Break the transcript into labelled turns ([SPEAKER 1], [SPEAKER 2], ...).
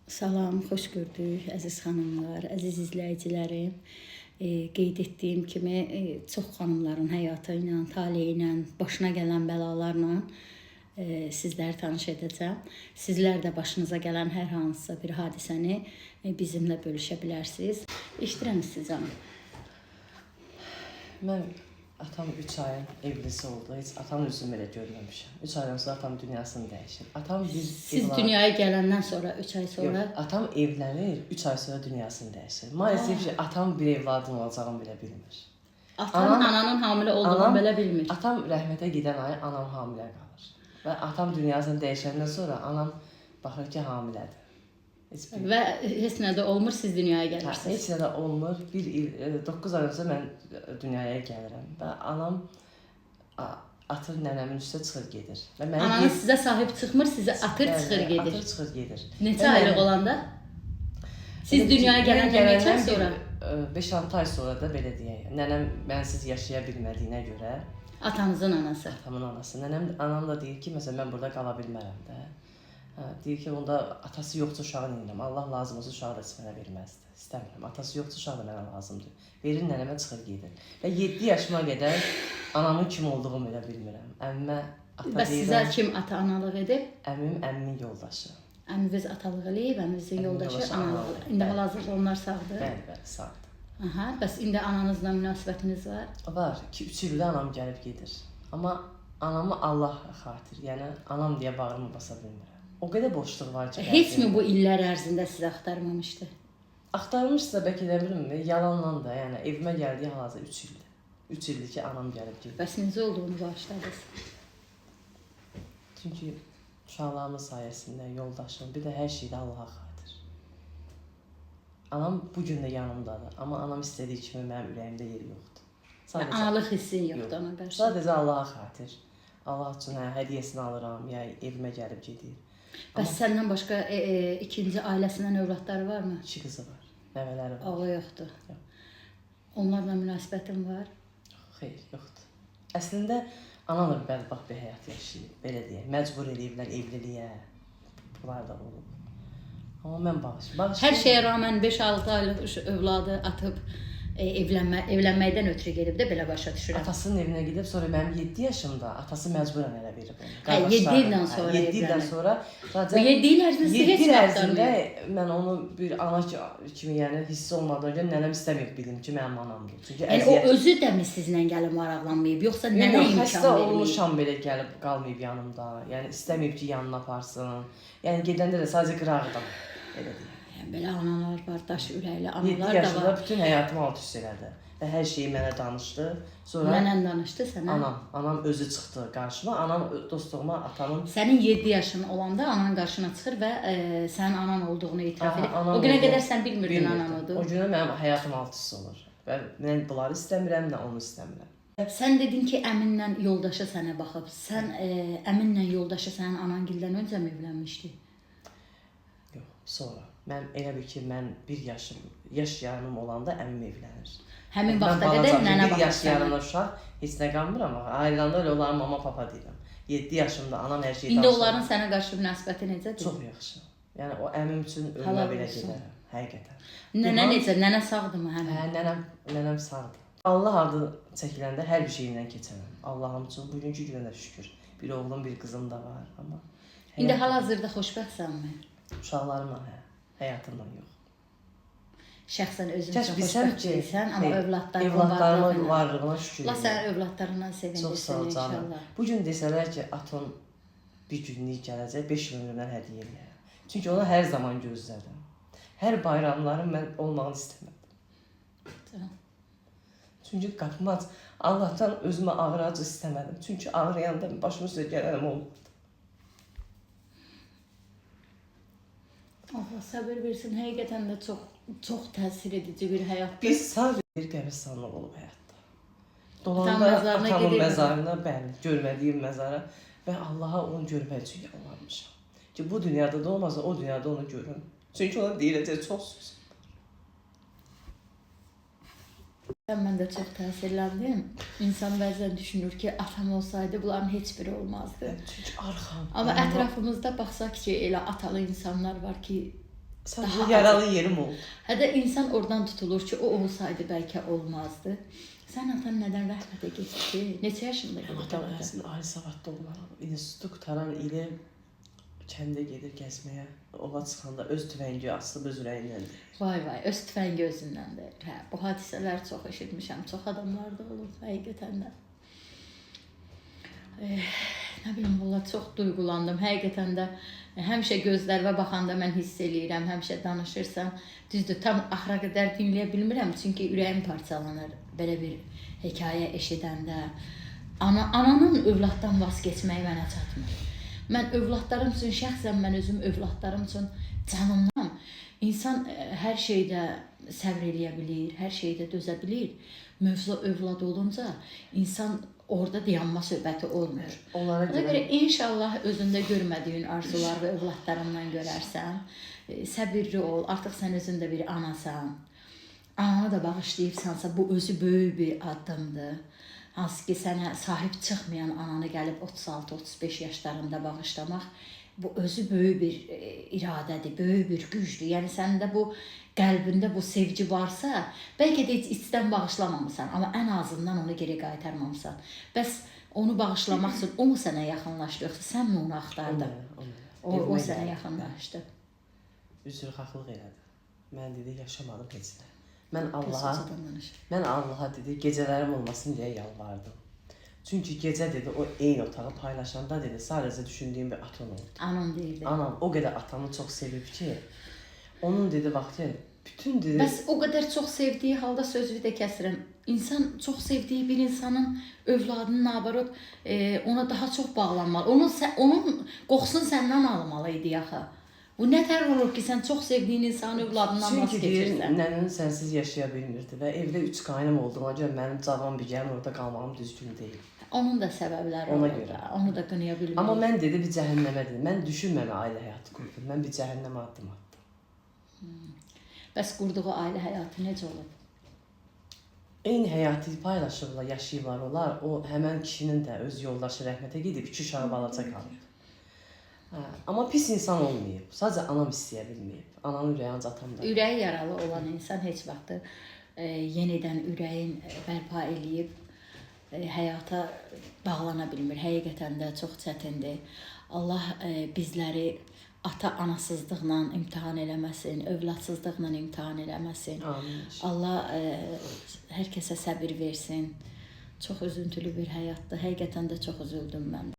[SPEAKER 1] Salam, xoş gördük əziz xanımlar, əziz izləyicilərim. Qeyd etdiyim kimi çox xanımların həyatı ilə, taleyi ilə, başına gələn bəlalarla sizləri tanış edəcəm. Sizlər də başınıza gələn hər hansısa bir hadisəni bizimlə bölüşə bilərsiniz. Eşidirəm sizi canım.
[SPEAKER 2] Mən atam 3 ayın evlisi oldu. Heç atamın üzünü belə görməmişəm. 3 aydan sonra atam dünyasını dəyişir. Atam bir
[SPEAKER 1] Siz dünyaya gələndən sonra 3 ay sonra?
[SPEAKER 2] Yox, atam evlənir, 3 ay sonra dünyasını dəyişir. Maalesef ki, atam bir evladım olacağını belə bilmir.
[SPEAKER 1] Ananın hamilə olduğunu belə bilmir.
[SPEAKER 2] Atam rəhmətə gedən ay anam hamilə qalır. Və atam dünyasını dəyişəndən sonra anam baxır ki, hamilədir.
[SPEAKER 1] Və heç nə də olmur, siz dünyaya gəlirsiniz.
[SPEAKER 2] Heç nə də olmur. 9 ay öncə mən dünyaya gəlirəm və anam atır nənəmin üstə çıxır gedir.
[SPEAKER 1] Ananız sizə sahib çıxmır, sizə atır çıxır gedir.
[SPEAKER 2] Atır çıxır gedir.
[SPEAKER 1] Neçə aylıq olanda? Siz dünyaya gələndən neçə ay sonra?
[SPEAKER 2] 5-6 ay sonra da belə deyək. Nənəm mənsiz yaşaya bilmədiyinə görə.
[SPEAKER 1] Atanızın anası.
[SPEAKER 2] Atamın anası. Anam da deyir ki, məsələn mən burada qala bilmərəm də. Deyir ki, onda atası yoxsa uşağı neyinəm? Allah lazım olsa uşağı da mənə verməzdi. İstəmirəm. Atası yoxsa uşağı da mənə lazımdır. Verir nənəmə çıxır gedir. Və 7 yaşıma qədər anamın kim olduğumu belə bilmirəm. Əmmə ata deyirəm.
[SPEAKER 1] Və sizə kim ata-analıq edib?
[SPEAKER 2] Əmmimin yoldaşı.
[SPEAKER 1] Əminiz atalıq eləyib, əminizin yoldaşı analıq. İndi hal-hazırda onlar sağdır?
[SPEAKER 2] Bəli, sağdır.
[SPEAKER 1] Aha, bəs indi ananızla münasibətiniz var?
[SPEAKER 2] Var ki, 3 ildə anam gəlib gedir. Amma anamı Allah xatir, yəni anam deyə bağrımı basa bilmirəm. O qədər boşluq var ki.
[SPEAKER 1] Heç mi bu illər ərzində sizə axtarmamışdı?
[SPEAKER 2] Axtarmışsa bəlkə də bilmirəm, yalanla da, yəni evimə gəldiyi hal-hazırda 3 ildir. 3 ildir ki, anam gəlib gedir.
[SPEAKER 1] Bəs necə olduğunu bağışladınız?
[SPEAKER 2] Çünki uşaqlarımız sayəsində, yoldaşım, bir də hər şeydə Allaha xatir. Anam bu gün də yanımdadır, amma anam istədiyi kimi mənim ürəyimdə yeri yoxdur.
[SPEAKER 1] Analıq hissi yoxdur ona qarşı.
[SPEAKER 2] Sadəcə Allaha xatir. Allah üçün hədiyyəsini alıram, ya evimə gəlib gedir.
[SPEAKER 1] Bəs səndən başqa ikinci ailəsindən övladları varmı?
[SPEAKER 2] 2 qızı var, nəvələri var.
[SPEAKER 1] Oğlu yoxdur.
[SPEAKER 2] Yox.
[SPEAKER 1] Onlarla münasibətin var?
[SPEAKER 2] Xeyr, yoxdur. Əslində anam da bədbəxt bir həyat yaşayıb, belə deyək. Məcbur eləyiblər evliliyə. Bunlar da olub. Amma mən bağışlayıram.
[SPEAKER 1] Hər şeyə rağmen 5-6 aylıq övladı atıb evlənməkdən ötürü gedib də belə başa düşürəm.
[SPEAKER 2] Atasının evinə gedib, sonra mənim 7 yaşımda atası məcburən elə verib onu.
[SPEAKER 1] 7 ildən sonra
[SPEAKER 2] 7 ildən sonra.
[SPEAKER 1] Bu 7 il ərzində heç
[SPEAKER 2] vaxtında mən onu bir ana kimi, yəni hissi olmadan öncə nənəm istəməyib bilim ki, mənim anamdır. Çünki
[SPEAKER 1] yəni o özü də mi sizlə gəlib maraqlanmayıb, yoxsa nənə imkan verməyib?
[SPEAKER 2] Xəstə olmuşam belə gəlib qalmayıb yanımda. Yəni istəməyib ki, yanına aparsın. Yəni gedəndə də sadəcə qırağıdım. Elə deyək.
[SPEAKER 1] Belə analar var, daş ürəkli analar
[SPEAKER 2] 7
[SPEAKER 1] da var.
[SPEAKER 2] yaşında bütün həyatımı alt-üst elədi. Və hər şeyi mənə danışdı. Sonra
[SPEAKER 1] Mənən danışdı sənə?
[SPEAKER 2] Anam özü çıxdı qarşıma. Anam dostluğuma atamın...
[SPEAKER 1] Sənin 7 yaşın olanda anan qarşına çıxır və sənin anan olduğunu etiraf edir. O günə qədər sən bilmirdin anan odur.
[SPEAKER 2] O günə mənim həyatım alt-üst olur. Və mən bunları istəmirəm, nə onu istəmirəm.
[SPEAKER 1] Sən dedin ki, əminlə yoldaşı sənə baxıb. Sən əminlə yoldaşı sənin anangildən öncə mi evlənmişdi?
[SPEAKER 2] Yox, sonra. Mən elə bil ki, mən 1 yaş yarım olanda əmim evlənir.
[SPEAKER 1] Həmin vaxta qədər nənə baxır sənə.
[SPEAKER 2] 1 yaş yarımda uşaq, heç nə qalmır, amma ayrılanda öyle onların mama papa deyirəm. 7 yaşımda anam hər şeyi danışır.
[SPEAKER 1] İndi onların sənə qarşı münasibəti necədir?
[SPEAKER 2] Çox yaxşı. Yəni o əmim üçün ölümə belə gedərəm, həqiqətən.
[SPEAKER 1] Nənə necə? Nənə sağdırmı həmin?
[SPEAKER 2] Hə, nənəm sağdır. Allah adı çəkiləndə hər bir şeyindən keçərəm. Allahım üçün bugünkü günə də şükür. Bir oğlum, bir qızım da var, amma...
[SPEAKER 1] İndi hal-hazırda xoşbəxtsənmi?
[SPEAKER 2] Uşaqlarımla, həyatımla yox.
[SPEAKER 1] Şəxsən özün üçün xoşbəxt deyilsən, amma
[SPEAKER 2] evladlarımın varlığına şükür edirəm.
[SPEAKER 1] Allah sən evladlarından sevindirsin inşallah.
[SPEAKER 2] Bugün desələr ki, aton bir günlük gələcək, 5 il ömrümdən hədiyyə eləyərəm. Çünki onu hər zaman gözlədim. Hər bayramlarım mən olmağını istəmədim. Çünki qapıma Allahdan özümə ağır acı istəmədim. Çünki ağrıyanda başımın üstə gələnəm olmadı.
[SPEAKER 1] Allah səbir versin, həqiqətən də çox təsir edici bir həyatdır.
[SPEAKER 2] Biz sadəcə bir qəbristanlıq olub həyatda. Dolanda atamın məzarına, bəli, görmədiyim məzara və Allaha onu görmək üçün yalvarmışam. Ki bu dünyada da olmasa o dünyada onu görüm. Çünki ona deyiləcək çox söz.
[SPEAKER 1] Mən də çox təsirləndim. İnsan bəzən düşünür ki, atam olsaydı bunların heç biri olmazdı.
[SPEAKER 2] Çünki arxam.
[SPEAKER 1] Amma ətrafımızda baxsaq ki, elə atalı insanlar var ki,
[SPEAKER 2] Sadece
[SPEAKER 1] Daha
[SPEAKER 2] yaralı yerim oldu.
[SPEAKER 1] Hətta insan oradan tutulur ki, o olsaydı bəlkə olmazdı. Sən atan nədən rəhmətə getdi? Neçə yaşında
[SPEAKER 2] Atam
[SPEAKER 1] getdi?
[SPEAKER 2] əslində ali savadlı olmalı. İnstitutu qutaran ili kəndə gedir gəzməyə. Ova çıxanda öz tüfəngi asılıb öz ürəyindəndir.
[SPEAKER 1] Vay vay, öz tüfəngi özündəndir. Hə, bu hadisələr çox eşitmişəm, çox adamlarda olub həqiqətən də. Nə bilim, valla çox duyğulandım. Həqiqətən də həmişə gözlərimə baxanda mən hiss eləyirəm, həmişə danışırsan. Düzdür, tam axıra qədər dinləyə bilmirəm, çünki ürəyim parçalanır belə bir hekayə eşidəndə. Ananın övladdan vaz keçməyi mənə çatmır. Mən övladlarım üçün, şəxsən mən özüm övladlarım üçün canımdan. İnsan hər şeydə səbr eləyə bilir, hər şeydə dözə bilir. Mövzu övlad olunca insan orada dayanma söhbəti olmur.
[SPEAKER 2] Onlara
[SPEAKER 1] Ona görə inşallah özündə görmədiyin arzular və övladlarından görərsən. Səbirli ol, artıq sən özün də bir anasan. Anana da bağışlayırsansa bu özü böyük bir addımdır. Hansı ki sənə sahib çıxmayan ananı gəlib 36-35 yaşlarında bağışlamaq bu özü böyük bir iradədir, böyük bir gücdür. Yəni səndə bu qəlbində bu sevgi varsa, bəlkə də heç içdən bağışlamamısan, amma ən azından onu geri qaytarmamısan. Bəs onu bağışlamaq üçün o mu sənə yaxınlaşdı, yoxsa sən mi onu axtardın? O sənə yaxınlaşdı.
[SPEAKER 2] Üzrxahlıq elədi. Mən dedi yaşamadım heç nə. Mən Allaha dedi gecələrim olmasın deyə yalvardım. Çünki gecə dedi o eyni otağı paylaşanda dedi sadəcə düşündüyüm bir aton oldu.
[SPEAKER 1] Anam deyirdi.
[SPEAKER 2] Anam o qədər atamı çox sevib ki, onun dedi vaxtı bütün dedi.
[SPEAKER 1] Bəs o qədər çox sevdiyi halda sözü də kəsirəm. İnsan çox sevdiyi bir insanın övladının nabarot ona daha çox bağlanmalı. Onun qoxusunu səndən almalı idi axı. Bu nətər olur ki, sən çox sevdiyin insanın övladından vaz keçirsən?
[SPEAKER 2] Çünki nənəm sənsiz yaşaya bilmirdi və evdə 3 qaynım olduğuna görə mənim cavan bir gəlin orada qalmağım düzgün deyil.
[SPEAKER 1] Onun da səbəbləri
[SPEAKER 2] Ona
[SPEAKER 1] olur
[SPEAKER 2] görə.
[SPEAKER 1] da, onu da qınaya bilmirik.
[SPEAKER 2] Amma mən dedi bir cəhənnəmə dedim. Mən düşünməmə ailə həyatı qurdum. Mən bir cəhənnəmə addım atdım.
[SPEAKER 1] Bəs qurduğu ailə həyatı necə olub?
[SPEAKER 2] Eyni həyatı paylaşırlar, yaşayırlar onlar. O həmən kişinin də öz yoldaşı rəhmətə gedib 2 uşağı balaca qalıb. Amma pis insan olmayıb. Sadəcə anam istəyə bilməyib. Ananın ürəyi ancaq atamda.
[SPEAKER 1] Ürəyi yaralı olan insan heç vaxt yenidən ürəyin bərpa eləyib həyata bağlana bilmir. Həqiqətən də çox çətindir. Allah bizləri ata-anasızlıqla imtahan eləməsin, övladsızlıqla imtahan eləməsin.
[SPEAKER 2] Amin.
[SPEAKER 1] Allah hər kəsə səbir versin. Çox üzüntülü bir həyatdır. Həqiqətən də çox üzüldüm mən.